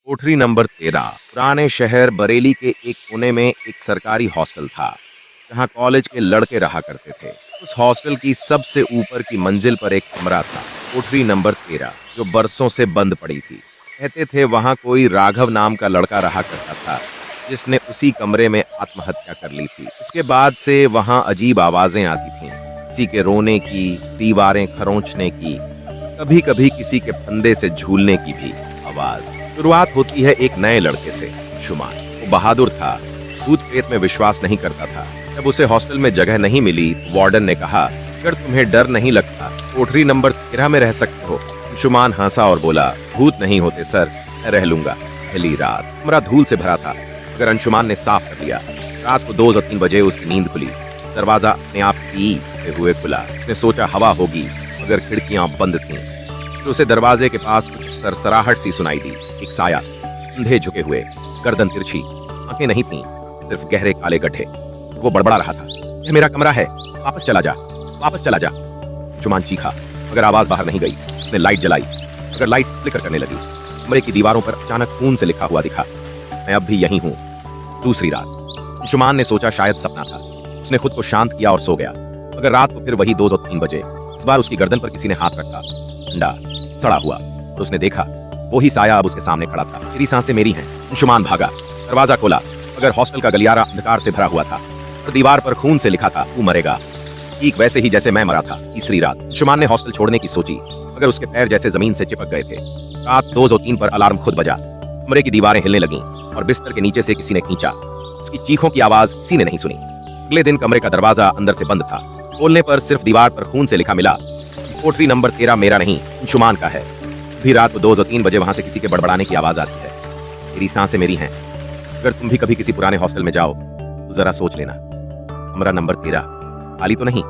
कोठरी नंबर 13 पुराने शहर बरेली के एक कोने में एक सरकारी हॉस्टल था जहां कॉलेज के लड़के रहा करते थे। उस हॉस्टल की सबसे ऊपर की मंजिल पर एक कमरा था, कोठरी नंबर 13, जो बरसों से बंद पड़ी थी। कहते थे वहां कोई राघव नाम का लड़का रहा करता था जिसने उसी कमरे में आत्महत्या कर ली थी। उसके बाद से वहां अजीब आवाजें आती थीं, किसी के रोने की, दीवारें खरोंचने की, कभी कभी किसी के फंदे से झूलने की भी आवाज। शुरुआत होती है एक नए लड़के से, अंशुमान। वो बहादुर था, भूत प्रेत में विश्वास नहीं करता था। जब उसे हॉस्टल में जगह नहीं मिली, वार्डन ने कहा, अगर तुम्हें डर नहीं लगता कोठरी नंबर 13 में रह सकते हो। अंशुमान हंसा और बोला, भूत नहीं होते सर, मैं रह लूंगा। पहली रात कमरा धूल से भरा था, मगर अंशुमान ने साफ कर लिया। रात को 2 और 3 बजे उसकी नींद खुली। दरवाजा अपने आप पीते हुए खुला। उसने सोचा हवा होगी, मगर खिड़कियां बंद थीं। तो उसे दरवाजे के पास कुछ सरसराहट सी सुनाई दी। एक साया, कंधे झुके हुए, गर्दन तिरछी, आंखें नहीं थीं, सिर्फ गहरे काले गड्ढे। वो बड़बड़ा रहा था, यह मेरा कमरा है, वापस चला जा, वापस चला जा। अंशुमान चीखा, मगर आवाज बाहर नहीं गई। उसने लाइट जलाई, मगर लाइट फ्लिकर करने लगी। कमरे की दीवारों पर अचानक खून से लिखा हुआ दिखा, मैं अब भी यहीं हूँ। दूसरी रात अंशुमान ने सोचा शायद सपना था। उसने खुद को शांत किया और सो गया, मगर रात को फिर वही 2 और 3 बजे। इस बार उसकी गर्दन पर किसी ने हाथ रखा, ठंडा सड़ा हुआ, और उसने देखा वही साया अब उसके सामने खड़ा था। तेरी सांसें मेरी हैं। अंशुमान भागा, दरवाजा खोला, मगर हॉस्टल का गलियारा अंधकार से भरा हुआ था और दीवार पर खून से लिखा था, तू मरेगा, ठीक वैसे ही जैसे मैं मरा था। तीसरी रात अंशुमान ने हॉस्टल छोड़ने की सोची, मगर उसके पैर जैसे जमीन से चिपक गए थे। रात 2 और 3 पर अलार्म खुद बजा। कमरे की दीवारें हिलने लगीं और बिस्तर के नीचे से किसी ने खींचा। उसकी चीखों की आवाज किसी ने नहीं सुनी। अगले दिन कमरे का दरवाजा अंदर से बंद था। खोलने पर सिर्फ दीवार पर खून से लिखा मिला, कोठरी नंबर 13 मेरा नहीं, अंशुमान का है। भी रात को 2 और 3 बजे वहां से किसी के बड़बड़ाने की आवाज आती है, तेरी सांसें मेरी हैं। अगर तुम भी कभी किसी पुराने हॉस्टल में जाओ तो जरा सोच लेना, कमरा नंबर 13 खाली तो नहीं।